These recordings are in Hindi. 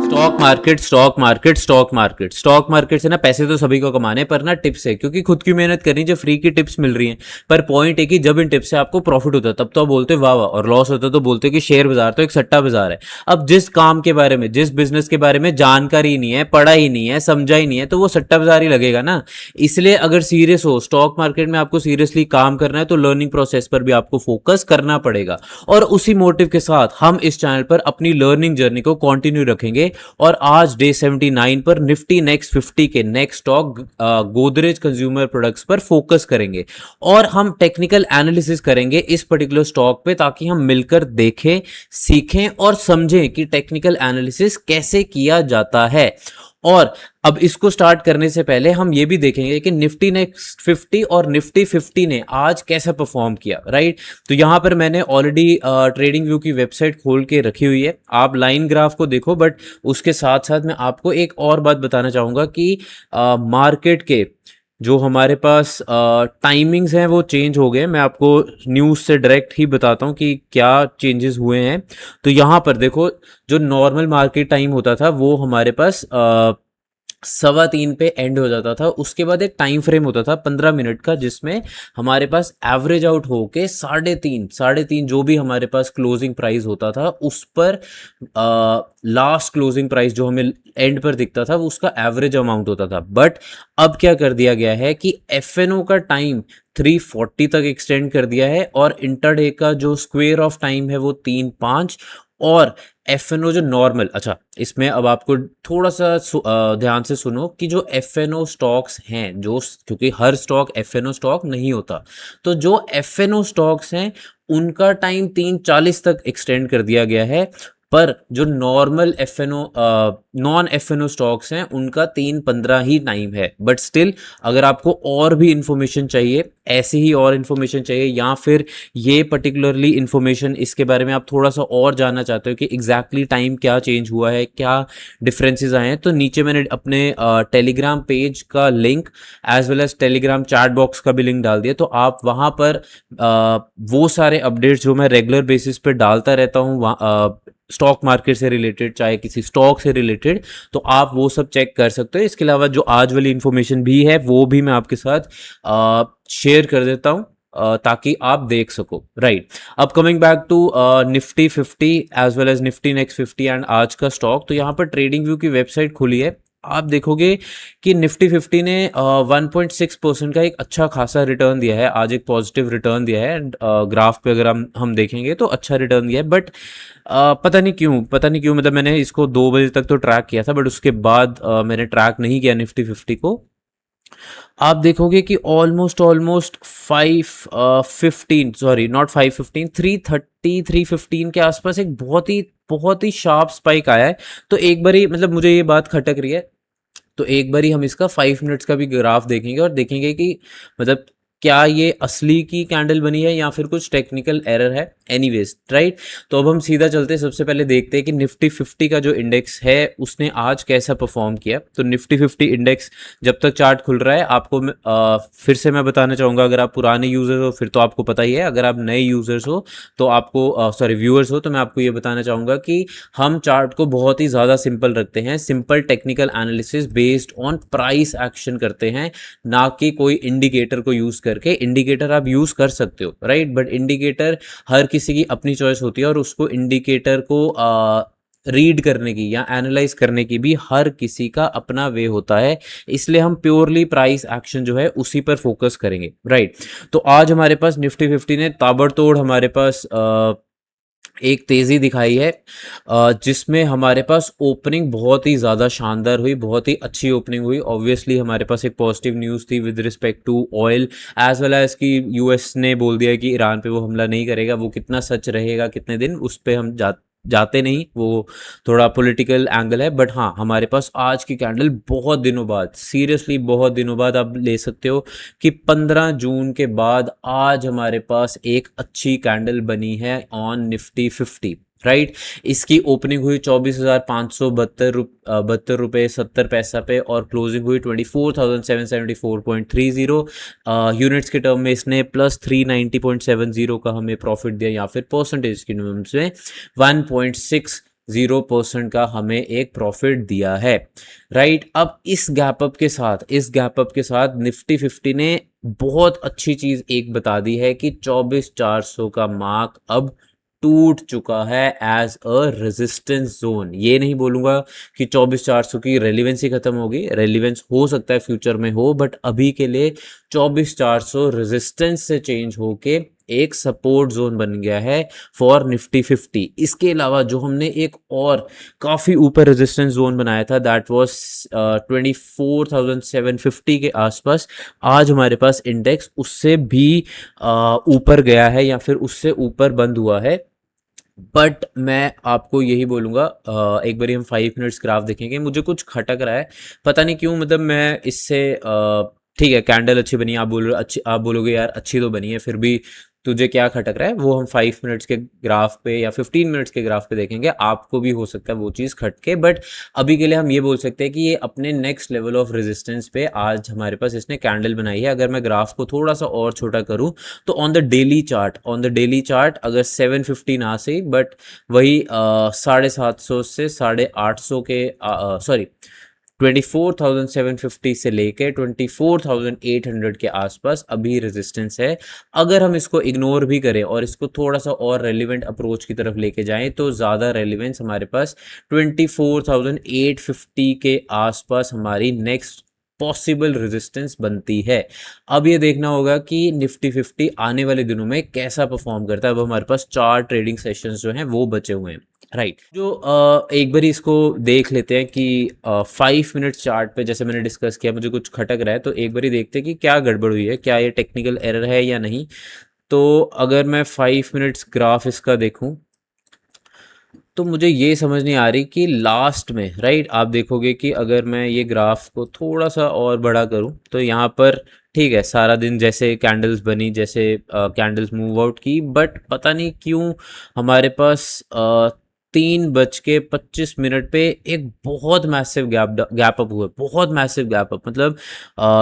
स्टॉक मार्केट से ना पैसे तो सभी को कमाने पर ना टिप्स है, क्योंकि खुद की मेहनत करनी जो फ्री की टिप्स मिल रही हैं। पर पॉइंट है कि जब इन टिप्स से आपको प्रॉफिट होता है तब तो आप बोलते हो वाह वाह, और लॉस होता है तो बोलते हो कि शेयर बाजार तो एक सट्टा बाजार है। अब जिस काम के बारे में, जिस बिजनेस के बारे में जानकारी नहीं है, पढ़ा ही नहीं है, समझा ही नहीं है, तो वो सट्टा बाजार ही लगेगा ना। इसलिए अगर सीरियस हो स्टॉक मार्केट में, आपको सीरियसली काम करना है, तो लर्निंग प्रोसेस पर भी आपको फोकस करना पड़ेगा। और उसी मोटिव के साथ हम इस चैनल पर अपनी लर्निंग जर्नी को कंटिन्यू रखेंगे। और आज डे 79 पर निफ्टी नेक्स्ट 50 के next stock Godrej consumer products पर फोकस करेंगे, और हम टेक्निकल एनालिसिस करेंगे इस पर्टिकुलर स्टॉक पे, ताकि हम मिलकर देखें, सीखें और समझें कि टेक्निकल एनालिसिस कैसे किया जाता है। और अब इसको स्टार्ट करने से पहले हम ये भी देखेंगे कि निफ्टी नेक्स्ट 50 और निफ्टी 50 ने आज कैसा परफॉर्म किया, राइट। तो यहां पर मैंने ऑलरेडी ट्रेडिंग व्यू की वेबसाइट खोल के रखी हुई है, आप लाइन ग्राफ को देखो। बट उसके साथ साथ मैं आपको एक और बात बताना चाहूंगा कि मार्केट के जो हमारे पास टाइमिंग्स हैं वो चेंज हो गए। मैं आपको न्यूज़ से डायरेक्ट ही बताता हूँ कि क्या चेंजेस हुए हैं। तो यहाँ पर देखो, जो नॉर्मल मार्केट टाइम होता था वो हमारे पास 3:15 पे एंड हो जाता था। उसके बाद एक टाइम फ्रेम होता था 15 मिनट का, जिसमें हमारे पास एवरेज आउट होके 3:30 जो भी हमारे पास क्लोजिंग प्राइस होता था उस पर लास्ट क्लोजिंग प्राइस जो हमें एंड पर दिखता था वो उसका एवरेज अमाउंट होता था। बट अब क्या कर दिया गया है कि एफएनओ का टाइम 3:40 तक एक्सटेंड कर दिया है, और इंटरडे का जो स्क्वायर ऑफ टाइम है वो 3:05। और एफएनओ जो नॉर्मल, अच्छा इसमें अब आपको थोड़ा सा ध्यान से सुनो कि जो एफएनओ स्टॉक्स हैं, जो क्योंकि हर स्टॉक एफएनओ स्टॉक नहीं होता, तो जो एफएनओ स्टॉक्स हैं उनका टाइम 3:40 तक एक्सटेंड कर दिया गया है। पर जो normal FNO non FNO stocks हैं उनका 3:15 ही टाइम है। बट स्टिल अगर आपको और भी इंफॉर्मेशन चाहिए, ऐसी ही और इन्फॉर्मेशन चाहिए, या फिर ये पर्टिकुलरली इन्फॉर्मेशन इसके बारे में आप थोड़ा सा और जानना चाहते हो कि एग्जैक्टली टाइम क्या चेंज हुआ है, क्या डिफरेंसेस आए हैं, तो नीचे मैंने अपने टेलीग्राम पेज का link as well as Telegram chat box का भी लिंक डाल दिया। तो आप वहाँ पर वो सारे अपडेट्स जो मैं रेगुलर बेसिस पे डालता रहता हूँ स्टॉक मार्केट से रिलेटेड, चाहे किसी स्टॉक से रिलेटेड, तो आप वो सब चेक कर सकते हो। इसके अलावा जो आज वाली इन्फॉर्मेशन भी है वो भी मैं आपके साथ शेयर कर देता हूँ, ताकि आप देख सको, राइट। अब coming back to Nifty 50 as well as Nifty next 50 and आज का स्टॉक, तो यहाँ पर ट्रेडिंग व्यू की वेबसाइट खुली है। आप देखोगे कि निफ्टी 50 ने 1.6% का एक अच्छा खासा रिटर्न दिया है, आज एक पॉजिटिव रिटर्न दिया है। एंड ग्राफ पे अगर हम देखेंगे तो अच्छा रिटर्न दिया है। बट पता नहीं क्यों, मतलब मैंने इसको 2 बजे तक तो ट्रैक किया था, बट उसके बाद मैंने ट्रैक नहीं किया निफ्टी 50 को। आप देखोगे कि ऑलमोस्ट 515, सॉरी नॉट 515, 330 315 के आसपास एक बहुत ही शार्प स्पाइक आया है। तो एक बारी, मतलब मुझे ये बात खटक रही है, तो एक बारी हम इसका 5 मिनट्स का भी ग्राफ देखेंगे और देखेंगे कि मतलब क्या ये असली की कैंडल बनी है या फिर कुछ टेक्निकल एरर है। Anyways, right. तो अब हम सीधा चलते हैं, सबसे पहले देखते हैं कि निफ्टी 50 का जो इंडेक्स है उसने आज कैसा परफॉर्म किया। तो निफ्टी 50 इंडेक्स जब तक चार्ट खुल रहा है, आपको फिर से मैं बताना चाहूँगा, अगर आप पुराने यूजर्स हो फिर तो आपको पता ही है, अगर आप नए यूजर्स हो तो आपको व्यूअर्स हो तो मैं आपको ये बताना चाहूँगा कि हम चार्ट को बहुत ही ज़्यादा सिंपल रखते हैं। Simple technical analysis based on price action करते हैं, ना कि कोई इंडिकेटर को यूज़ करके। इंडिकेटर आप यूज़ कर सकते हो, राइट, बट इंडिकेटर हर किसी की अपनी चॉइस होती है, और उसको इंडिकेटर को रीड करने की या एनालाइज करने की भी हर किसी का अपना वे होता है। इसलिए हम प्योरली प्राइस एक्शन जो है उसी पर फोकस करेंगे, राइट। तो आज हमारे पास निफ्टी 50 ने ताबड़तोड़ हमारे पास एक तेज़ी दिखाई है, जिसमें हमारे पास ओपनिंग बहुत ही ज़्यादा शानदार हुई, बहुत ही अच्छी ओपनिंग हुई। ऑब्वियसली हमारे पास एक पॉजिटिव न्यूज़ थी with respect to oil, as well as कि यूएस ने बोल दिया कि ईरान पे वो हमला नहीं करेगा। वो कितना सच रहेगा कितने दिन, उस पर हम जाते नहीं, वो थोड़ा पॉलिटिकल एंगल है। बट हाँ, हमारे पास आज की कैंडल बहुत दिनों बाद, सीरियसली बहुत दिनों बाद, आप ले सकते हो कि 15 जून के बाद आज हमारे पास एक अच्छी कैंडल बनी है ऑन निफ्टी 50, राइट। इसकी ओपनिंग हुई 24,572 रुपये 70 पैसा पे, और क्लोजिंग हुई 24,774.30 यूनिट्स के टर्म में। इसने +390.70 का हमें प्रॉफिट दिया, या फिर परसेंटेज की टर्म्स में 1.6 0% का हमें एक प्रॉफिट दिया है, राइट। अब इस गैप अप के साथ निफ्टी 50 ने बहुत अच्छी चीज एक बता दी है कि 24,400 का मार्क अब टूट चुका है एज अ रेजिस्टेंस जोन। ये नहीं बोलूंगा कि 24,400 की रेलिवेंस ही खत्म होगी, रेलिवेंस हो सकता है फ्यूचर में हो, बट अभी के लिए 24,400 रेजिस्टेंस से चेंज होके एक सपोर्ट जोन बन गया है फॉर निफ्टी 50। इसके अलावा जो हमने एक और काफी ऊपर रेजिस्टेंस जोन बनाया था दैट वाज 24,750 के आसपास, आज हमारे पास इंडेक्स उससे भी ऊपर गया है या फिर उससे ऊपर बंद हुआ है। बट मैं आपको यही बोलूंगा, एक बारी हम 5 मिनट्स ग्राफ देखेंगे, मुझे कुछ खटक रहा है, पता नहीं क्यों, मतलब मैं इससे ठीक है कैंडल अच्छी बनी, आप बोलोगे यार अच्छी तो बनी है, फिर भी तुझे क्या खटक रहा है, वो हम 5 मिनट्स के ग्राफ पे या 15 मिनट्स के ग्राफ पे देखेंगे, आपको भी हो सकता है वो चीज़ खटके। बट अभी के लिए हम ये बोल सकते हैं कि ये अपने नेक्स्ट लेवल ऑफ रेजिस्टेंस पे आज हमारे पास इसने कैंडल बनाई है। अगर मैं ग्राफ को थोड़ा सा और छोटा करूं तो ऑन द डेली चार्ट अगर 750 ना सही बट वही 750 से 850 के सॉरी 24,750 से लेके 24,800 के आसपास अभी रेजिस्टेंस है। अगर हम इसको इग्नोर भी करें और इसको थोड़ा सा और रेलिवेंट अप्रोच की तरफ लेके जाएं तो ज़्यादा रेलिवेंस हमारे पास 24,850 के आसपास हमारी नेक्स्ट पॉसिबल रेजिस्टेंस बनती है। अब ये देखना होगा कि निफ्टी 50 आने वाले दिनों में कैसा परफॉर्म करता है। अब हमारे पास 4 ट्रेडिंग सेशंस जो हैं वो बचे हुए हैं, राइट। जो एक बार इसको देख लेते हैं कि 5 मिनट चार्ट पे जैसे मैंने डिस्कस किया मुझे कुछ खटक रहा है, तो एक बार देखते हैं कि क्या गड़बड़ हुई है, क्या ये टेक्निकल एरर है या नहीं। तो अगर मैं 5 मिनट्स ग्राफ इसका देखूं तो मुझे ये समझ नहीं आ रही कि लास्ट में, राइट, आप देखोगे कि अगर मैं ये ग्राफ को थोड़ा सा और बड़ा करूं तो यहाँ पर ठीक है सारा दिन जैसे कैंडल्स बनी, जैसे कैंडल्स मूव आउट की, बट पता नहीं क्यों हमारे पास 3:25 पे एक बहुत मैसिव गैप अप हुआ, बहुत मैसिव गैप अप, मतलब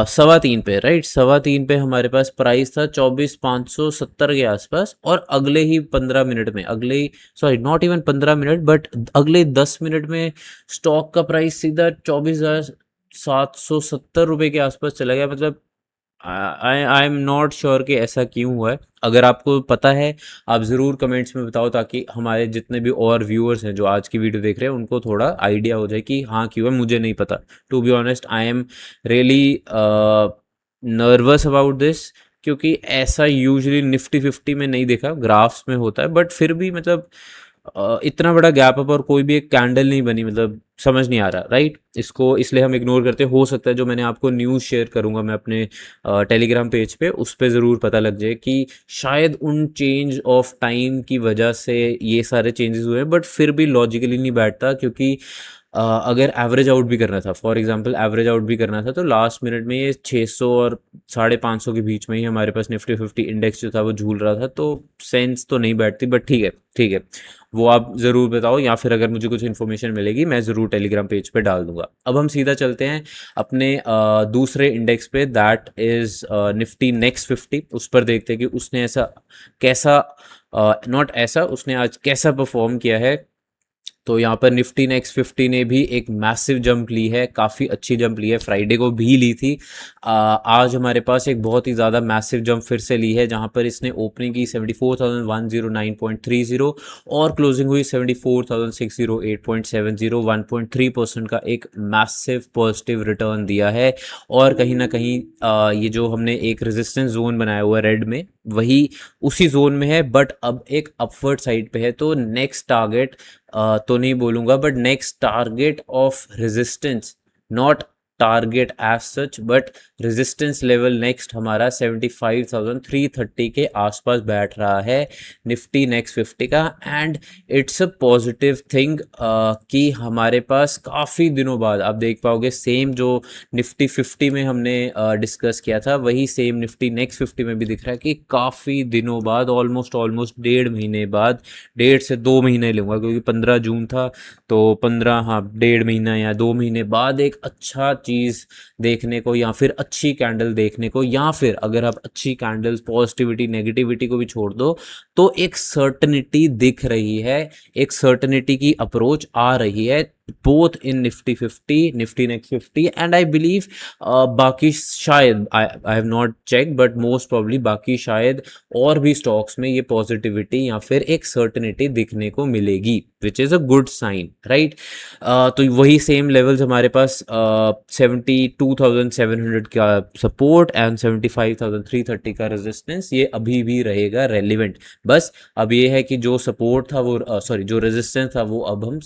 3:15 पे, राइट, 3:15 पे हमारे पास प्राइस था 24,570 के आसपास, और अगले ही 15 मिनट में, sorry not even 15 minute but अगले 10 मिनट में स्टॉक का प्राइस सीधा 24,770 रुपये के आसपास चला गया। मतलब आई एम नॉट श्योर कि ऐसा क्यों हुआ है। अगर आपको पता है आप ज़रूर कमेंट्स में बताओ ताकि हमारे जितने भी और व्यूअर्स हैं जो आज की वीडियो देख रहे हैं उनको थोड़ा आइडिया हो जाए कि हाँ क्यों है। मुझे नहीं पता, to be honest I am really nervous about this, क्योंकि ऐसा यूजुअली निफ्टी 50 में नहीं देखा, ग्राफ्स में होता है बट फिर भी मतलब इतना बड़ा गैप अप और कोई भी एक कैंडल नहीं बनी, मतलब समझ नहीं आ रहा, राइट। इसको इसलिए हम इग्नोर करते, हो सकता है जो मैंने आपको न्यूज़ शेयर करूंगा मैं अपने टेलीग्राम पेज पे, उस पे ज़रूर पता लग जाए कि शायद उन चेंज ऑफ टाइम की वजह से ये सारे चेंजेस हुए हैं, बट फिर भी लॉजिकली नहीं बैठता, क्योंकि अगर एवरेज आउट भी करना था, फॉर एग्जांपल एवरेज आउट भी करना था, तो लास्ट मिनट में ये 600 और 550 के बीच में ही हमारे पास निफ्टी 50 इंडेक्स जो था वो झूल रहा था, तो सेंस तो नहीं बैठती। बट ठीक है, ठीक है, वो आप ज़रूर बताओ, या फिर अगर मुझे कुछ इन्फॉर्मेशन मिलेगी मैं ज़रूर टेलीग्राम पेज पे डाल दूंगा। अब हम सीधा चलते हैं अपने दूसरे इंडेक्स पे, दैट इज़ निफ्टी नेक्स्ट 50। उस पर देखते हैं कि उसने ऐसा कैसा, नॉट ऐसा, उसने आज कैसा परफॉर्म किया है। तो यहाँ पर निफ्टी नेक्स्ट 50 ने भी एक मैसिव जंप ली है, काफ़ी अच्छी जंप ली है, फ्राइडे को भी ली थी। आज हमारे पास एक बहुत ही ज़्यादा मैसिव जंप फिर से ली है, जहाँ पर इसने ओपनिंग की 74,109.30 और क्लोजिंग हुई 74,608.70, 1.3% का एक मैसिव पॉजिटिव रिटर्न दिया है। और कहीं ना कहीं ये जो हमने एक रेजिस्टेंस जोन बनाया हुआ है रेड में, वही उसी जोन में है, बट अब एक अपवर्ड साइड पे है। तो नेक्स्ट टारगेट तो नहीं बोलूंगा, but next target of resistance, not target as such but resistance level next हमारा 75,330 के आसपास बैठ रहा है निफ्टी नेक्स्ट 50 का। And it's a positive thing कि हमारे पास काफ़ी दिनों बाद आप देख पाओगे सेम जो निफ्टी 50 में हमने डिस्कस किया था वही सेम निफ्टी नेक्स्ट 50 में भी दिख रहा है कि काफ़ी दिनों बाद, ऑलमोस्ट 1.5 महीने बाद, 1.5 से 2 महीने लूँगा क्योंकि 15 जून था, तो 15, हाँ 1.5 महीना या 2 महीने बाद एक अच्छा चीज़ देखने को या फिर अच्छी कैंडल देखने को, या फिर अगर आप अच्छी कैंडल्स पॉजिटिविटी नेगेटिविटी को भी छोड़ दो तो एक सर्टनिटी दिख रही है, एक सर्टनिटी की अप्रोच आ रही है both in Nifty 50, Nifty next 50 and I believe बाकी शायद I have not check but most probably बाकी शायद और भी स्टॉक्स में ये पॉजिटिविटी या फिर एक सर्टनिटी दिखने को मिलेगी which is a good sign, right. तो वही सेम लेवल्स हमारे पास 72,700 का सपोर्ट एंड 75,330 का रेजिस्टेंस, ये अभी भी रहेगा रेलिवेंट। बस अब ये है कि जो सपोर्ट था वो सॉरी जो रेजिस्टेंस था वो अब हम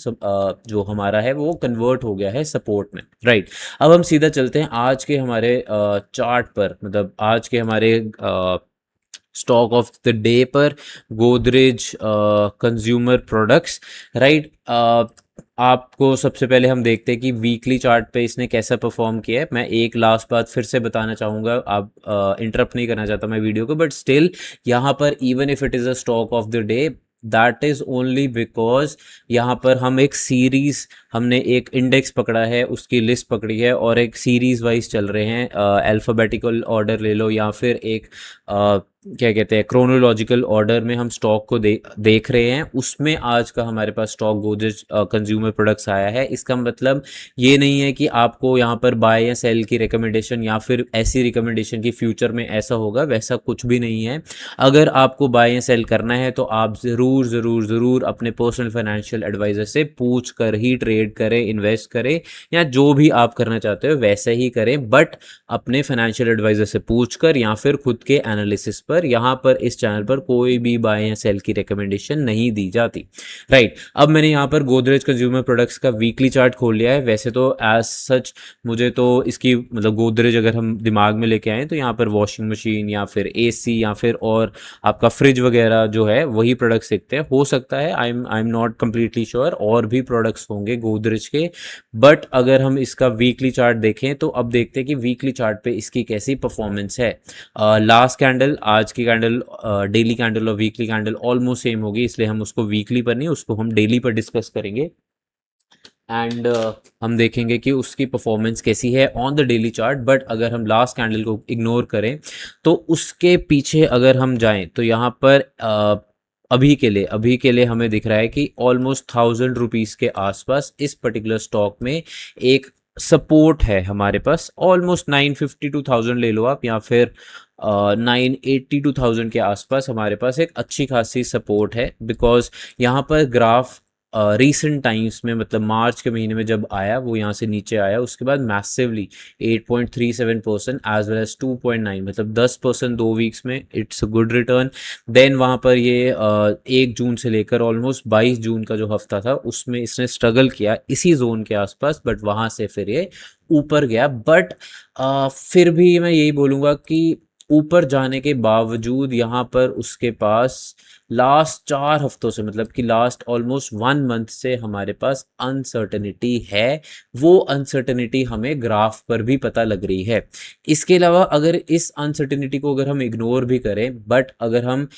जो हमारा है वो कन्वर्ट हो गया है सपोर्ट में, राइट। अब हम सीधा चलते हैं आज के हमारे चार्ट पर, मतलब आज के हमारे स्टॉक ऑफ द डे पर, गोदरेज कंज्यूमर प्रोडक्ट्स, राइट। आपको सबसे पहले हम देखते हैं कि वीकली चार्ट पे इसने कैसा परफॉर्म किया है। मैं एक लास्ट बात फिर से बताना चाहूँगा, आप इंटरप्ट नहीं करना चाहता मैं वीडियो को, बट स्टिल यहाँ पर even if it is a stock of the day that is only because यहाँ पर हम एक सीरीज़, हमने एक इंडेक्स पकड़ा है, उसकी लिस्ट पकड़ी है और एक सीरीज़ वाइज चल रहे हैं, अल्फ़ाबेटिकल ऑर्डर ले लो या फिर एक क्या कहते हैं क्रोनोलॉजिकल ऑर्डर में हम स्टॉक को देख रहे हैं। उसमें आज का हमारे पास स्टॉक गोदरेज कंज्यूमर प्रोडक्ट्स आया है। इसका मतलब ये नहीं है कि आपको यहाँ पर बाय या सेल की रिकमेंडेशन या फिर ऐसी रिकमेंडेशन की फ्यूचर में ऐसा होगा, वैसा कुछ भी नहीं है। अगर आपको बाय या सेल करना है तो आप ज़रूर ज़रूर ज़रूर अपने पर्सनल फाइनेंशियल एडवाइज़र से पूछ कर ही ट्रेड करें, इन्वेस्ट करें या जो भी आप करना चाहते हो वैसे ही करें, बट अपने फाइनेंशियल एडवाइज़र से पूछ कर या फिर खुद के एनालिसिस पर। यहाँ पर इस चैनल पर कोई भी बाय या सेल की रिकमेंडेशन नहीं दी जाती, राइट। अब मैंने यहाँ पर गोदरेज कंज्यूमर प्रोडक्ट्स का वीकली चार्ट खोल लिया है। वैसे तो एज सच मुझे तो इसकी मतलब गोदरेज अगर हम दिमाग में लेके आए तो यहाँ पर वॉशिंग मशीन या फिर एसी या फिर और आपका फ्रिज वगैरह जो है वही प्रोडक्ट्स दिखते हैं। हो सकता है, I am not completely sure, और भी प्रोडक्ट्स होंगे गोदरेज के, बट अगर हम इसका वीकली चार्ट देखें तो अब देखते हैं कि वीकली चार्ट पे इसकी कैसी परफॉर्मेंस है। लास्ट कैंडल, आज की कैंडल, डेली कैंडल और वीकली कैंडल ऑलमोस्ट सेम होगी, इसलिए हम उसको वीकली पर नहीं, उसको हम डेली पर डिस्कस करेंगे एंड हम देखेंगे कि उसकी परफॉर्मेंस कैसी है on the daily chart. But अगर हम लास्ट कैंडल को इग्नोर करें तो उसके पीछे अगर हम जाएं तो यहाँ पर अभी के लिए हमें दिख रहा है कि ऑलमोस्ट 1,000 रुपीज़ के आसपास इस पर्टिकुलर स्टॉक में एक सपोर्ट है हमारे पास। ऑलमोस्ट 950 to 1,000 ले लो आप, या फिर 980 to 1,000 के आसपास हमारे पास एक अच्छी खासी सपोर्ट है। बिकॉज यहाँ पर ग्राफ रीसेंट टाइम्स में, मतलब मार्च के महीने में जब आया वो यहाँ से नीचे आया, उसके बाद मैसिवली 8.37% एज वेल एज 2.9, मतलब 10% 2 वीक्स में, it's a good return. Then वहाँ पर ये 1 जून से लेकर ऑलमोस्ट 22 जून का जो हफ्ता था उसमें इसने स्ट्रगल किया इसी जोन के आसपास, बट वहाँ से फिर ये ऊपर गया। बट फिर भी मैं यही बोलूँगा कि ऊपर जाने के बावजूद यहाँ पर उसके पास लास्ट 4 हफ्तों से, मतलब कि लास्ट ऑलमोस्ट 1 मंथ से हमारे पास अनसर्टेनिटी है। वो अनसर्टेनिटी हमें ग्राफ पर भी पता लग रही है। इसके अलावा अगर इस अनसर्टेनिटी को अगर हम इग्नोर भी करें, बट अगर हम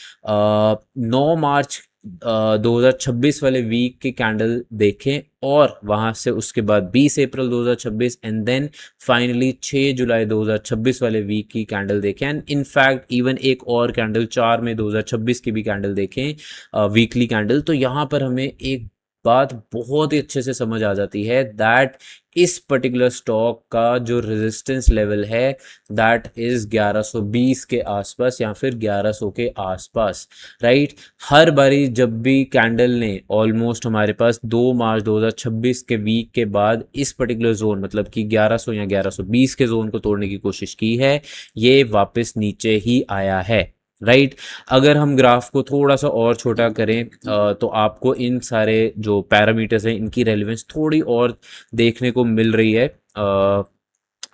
9 मार्च 2026 वाले वीक की कैंडल देखें और वहाँ से उसके बाद 20 अप्रैल 2026 एंड देन फाइनली 6 जुलाई 2026 वाले वीक की कैंडल देखें, एंड इनफैक्ट इवन एक और कैंडल 4 मई 2026 की भी कैंडल देखें वीकली कैंडल, तो यहाँ पर हमें एक बात बहुत ही अच्छे से समझ आ जाती है दैट इस पर्टिकुलर स्टॉक का जो रेजिस्टेंस लेवल है दैट इज़ 1120 के आसपास या फिर 1100 के आसपास, राइट। हर बारी जब भी कैंडल ने ऑलमोस्ट हमारे पास 2 मार्च 2026 के वीक के बाद इस पर्टिकुलर जोन, मतलब कि 1100 या 1120 के जोन को तोड़ने की कोशिश की है, ये वापस नीचे ही आया है, राइट। अगर हम ग्राफ को थोड़ा सा और छोटा करें तो आपको इन सारे जो पैरामीटर्स हैं इनकी रेलेवेंस थोड़ी और देखने को मिल रही है।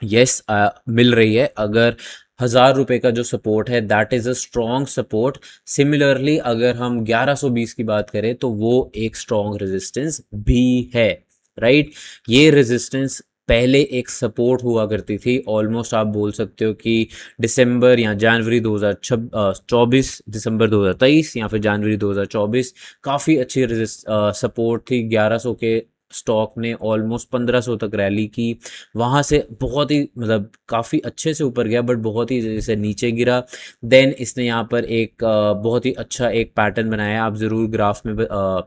यस मिल रही है। अगर 1,000 रुपये का जो सपोर्ट है that is a strong support. Similarly अगर हम 1120 की बात करें तो वो एक स्ट्रॉन्ग रेजिस्टेंस भी है, राइट। ये रेजिस्टेंस पहले एक सपोर्ट हुआ करती थी, ऑलमोस्ट आप बोल सकते हो कि दिसंबर या जनवरी 2024, दिसंबर 2023 या फिर जनवरी 2024 काफ़ी अच्छी सपोर्ट थी 1100 के स्टॉक ने ऑलमोस्ट 1500 तक रैली की, वहाँ से बहुत ही मतलब काफ़ी अच्छे से ऊपर गया, बट बहुत ही जैसे नीचे गिरा। देन इसने यहाँ पर एक बहुत ही अच्छा एक पैटर्न बनाया है। आप ज़रूर ग्राफ में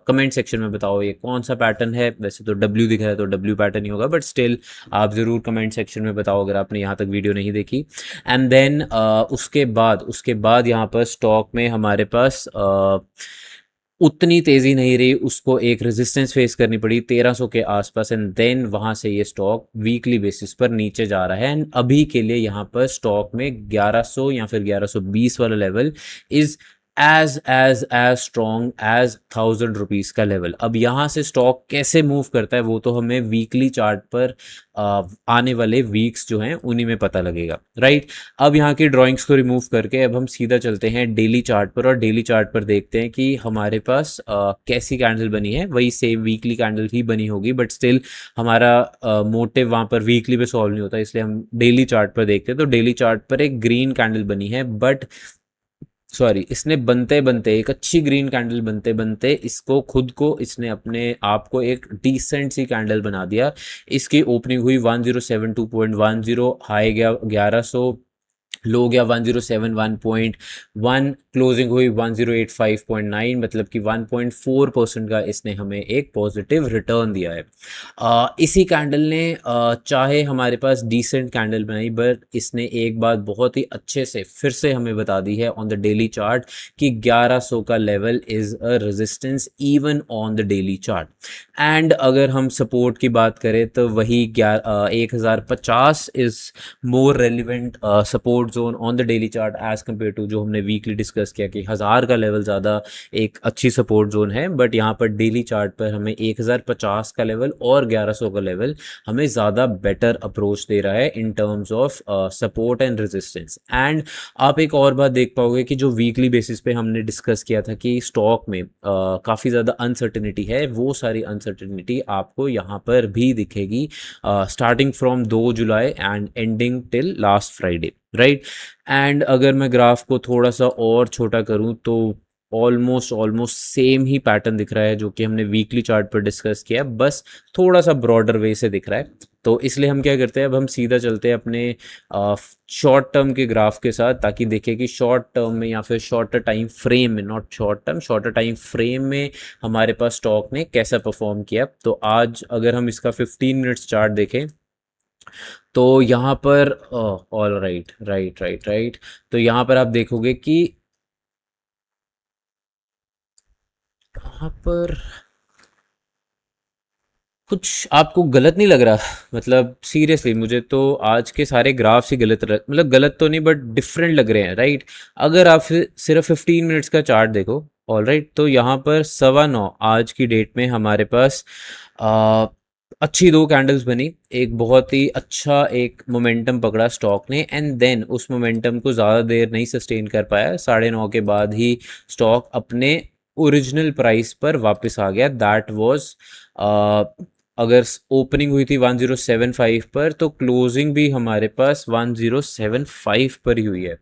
कमेंट सेक्शन में बताओ ये कौन सा पैटर्न है। वैसे तो डब्ल्यू दिख रहा है तो डब्ल्यू पैटर्न ही होगा, बट स्टिल आप ज़रूर कमेंट सेक्शन में बताओ अगर आपने यहाँ तक वीडियो नहीं देखी। एंड देन उसके बाद यहाँ पर स्टॉक में हमारे पास उतनी तेज़ी नहीं रही, उसको एक रेजिस्टेंस फेस करनी पड़ी 1300 के आसपास, एंड देन वहाँ से ये स्टॉक वीकली बेसिस पर नीचे जा रहा है। एंड अभी के लिए यहाँ पर स्टॉक में 1100 या फिर 1120 वाला level is as strong as 1000 rupees का लेवल। अब यहाँ से स्टॉक कैसे मूव करता है वो तो हमें वीकली चार्ट पर आने वाले वीक्स जो हैं उन्हीं में पता लगेगा, राइट। अब यहाँ की ड्राइंग्स को रिमूव करके अब हम सीधा चलते हैं डेली चार्ट पर, और डेली चार्ट पर देखते हैं कि हमारे पास कैसी कैंडल बनी है। वही सेम वीकली कैंडल ही बनी होगी, बट स्टिल हमारा मोटिव वहाँ पर वीकली पे सॉल्व नहीं होता, इसलिए हम डेली चार्ट पर देखते हैं। तो डेली चार्ट पर एक ग्रीन कैंडल बनी है, बट सॉरी, इसने बनते बनते एक अच्छी ग्रीन कैंडल बनते बनते इसको खुद को इसने अपने आप को एक डिसेंट सी कैंडल बना दिया। इसकी ओपनिंग हुई 1072.10, हाई गया 1100, लो गया 1071.1, क्लोजिंग हुई 1085.9, मतलब कि 1.4% का इसने हमें एक पॉजिटिव रिटर्न दिया है। इसी कैंडल ने चाहे हमारे पास डिसेंट कैंडल बनाई, बट इसने एक बात बहुत ही अच्छे से फिर से हमें बता दी है ऑन द डेली चार्ट कि 1100 का level is a resistance even on the daily chart. And अगर हम सपोर्ट की बात करें तो वही 1050 is more relevant support zone on the daily chart as compare to जो हमने वीकली डिस्कस किया कि 1000 का लेवल ज़्यादा एक अच्छी सपोर्ट जोन है। बट यहाँ पर डेली चार्ट पर हमें 1050 का लेवल और 1100 का लेवल हमें ज़्यादा बेटर अप्रोच दे रहा है in terms of support and resistance. And आप एक और बात देख पाओगे कि जो वीकली बेसिस पे हमने डिस्कस किया था कि स्टॉक में काफ़ी ज़्यादा अनसर्टिनिटी है, वो सारी अनसर्टिनिटी आपको यहाँ पर भी दिखेगी starting from 2 July and ending till last Friday, right. And अगर मैं ग्राफ को थोड़ा सा और छोटा करूँ तो ऑलमोस्ट सेम ही पैटर्न दिख रहा है जो कि हमने वीकली चार्ट पर डिस्कस किया, बस थोड़ा सा ब्रॉडर वे से दिख रहा है। तो इसलिए हम क्या करते हैं, अब हम सीधा चलते हैं अपने शॉर्ट टर्म के ग्राफ के साथ, ताकि देखें कि शॉर्ट टर्म में या फिर शॉर्टर टाइम फ्रेम में, not short term, shorter time frame में हमारे पास स्टॉक ने कैसा परफॉर्म किया। तो आज अगर हम इसका 15 मिनट्स चार्ट देखें तो यहाँ पर all right right right right, तो यहाँ पर आप देखोगे कि यहाँ पर कुछ आपको गलत नहीं लग रहा? मतलब सीरियसली मुझे तो आज के सारे ग्राफ्स ही मतलब गलत तो नहीं बट डिफरेंट लग रहे हैं, राइट। अगर आप सिर्फ 15 मिनट्स का चार्ट देखो, ऑल राइट, तो यहाँ पर 9:15 आज की डेट में हमारे पास आ, अच्छी दो कैंडल्स बनी, एक बहुत ही अच्छा एक मोमेंटम पकड़ा स्टॉक ने, एंड देन उस मोमेंटम को ज़्यादा देर नहीं सस्टेन कर पाया। 9:30 के बाद ही स्टॉक अपने ओरिजिनल प्राइस पर वापस आ गया। दैट वाज अगर ओपनिंग हुई थी 1075 पर, तो क्लोजिंग भी हमारे पास 1075 पर ही हुई है।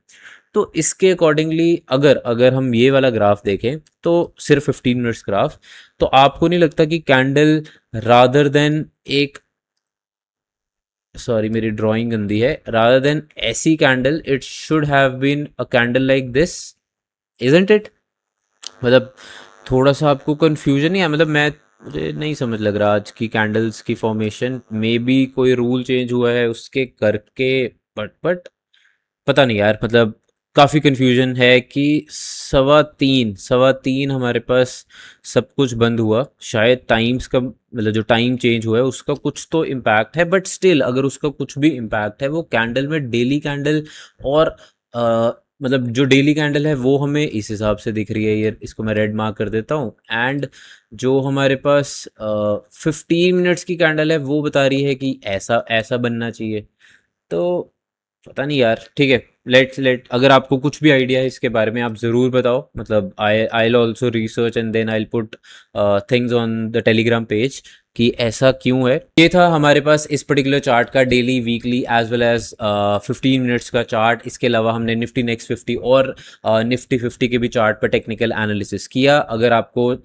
तो इसके अकॉर्डिंगली अगर अगर हम ये वाला ग्राफ देखें तो सिर्फ 15 मिनट्स ग्राफ, तो आपको नहीं लगता कि कैंडल रादर देन एक, सॉरी मेरी ड्राइंग गंदी है, रादर देन ऐसी candle it should have been a candle like this, isn't it? मतलब थोड़ा सा आपको कंफ्यूजन नहीं है? मतलब मुझे नहीं समझ लग रहा आज की कैंडल्स की फॉर्मेशन, मे बी कोई रूल चेंज हुआ है उसके करके, बट पता नहीं यार। मतलब काफ़ी कंफ्यूजन है कि 3:15 हमारे पास सब कुछ बंद हुआ, शायद टाइम्स का मतलब जो टाइम चेंज हुआ है उसका कुछ तो इम्पैक्ट है, बट स्टिल अगर उसका कुछ भी इम्पैक्ट है वो कैंडल में डेली कैंडल और मतलब जो डेली कैंडल है वो हमें इस हिसाब से दिख रही है। ये इसको मैं रेड मार्क कर देता हूँ। एंड जो हमारे पास 15 मिनट्स की कैंडल है वो बता रही है कि ऐसा ऐसा बनना चाहिए। तो पता नहीं यार, ठीक है, लेट अगर आपको कुछ भी आइडिया है इसके बारे में आप ज़रूर बताओ। मतलब I will also research and then I will put things on the Telegram page कि ऐसा क्यों है। ये था हमारे पास इस पर्टिकुलर चार्ट का daily, weekly as well as 15 minutes का चार्ट। इसके अलावा हमने निफ्टी नेक्स्ट 50 और निफ्टी 50 के भी चार्ट पर टेक्निकल एनालिसिस किया। अगर आपको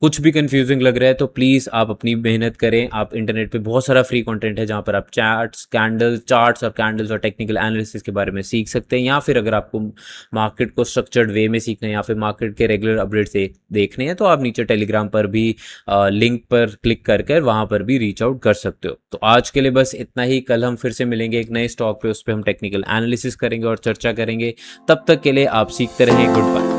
कुछ भी कंफ्यूजिंग लग रहा है तो प्लीज़ आप अपनी मेहनत करें। आप इंटरनेट पे बहुत सारा फ्री कंटेंट है जहाँ पर आप चार्ट्स और कैंडल्स और टेक्निकल एनालिसिस के बारे में सीख सकते हैं, या फिर अगर आपको मार्केट को स्ट्रक्चर्ड वे में सीखना है या फिर मार्केट के रेगुलर अपडेट्स देखने हैं तो आप नीचे टेलीग्राम पर भी लिंक पर क्लिक कर कर वहाँ पर भी रीच आउट कर सकते हो। तो आज के लिए बस इतना ही। कल हम फिर से मिलेंगे एक नए स्टॉक पे, उस पर हम टेक्निकल एनालिसिस करेंगे और चर्चा करेंगे। तब तक के लिए आप सीखते रहें। Good bye.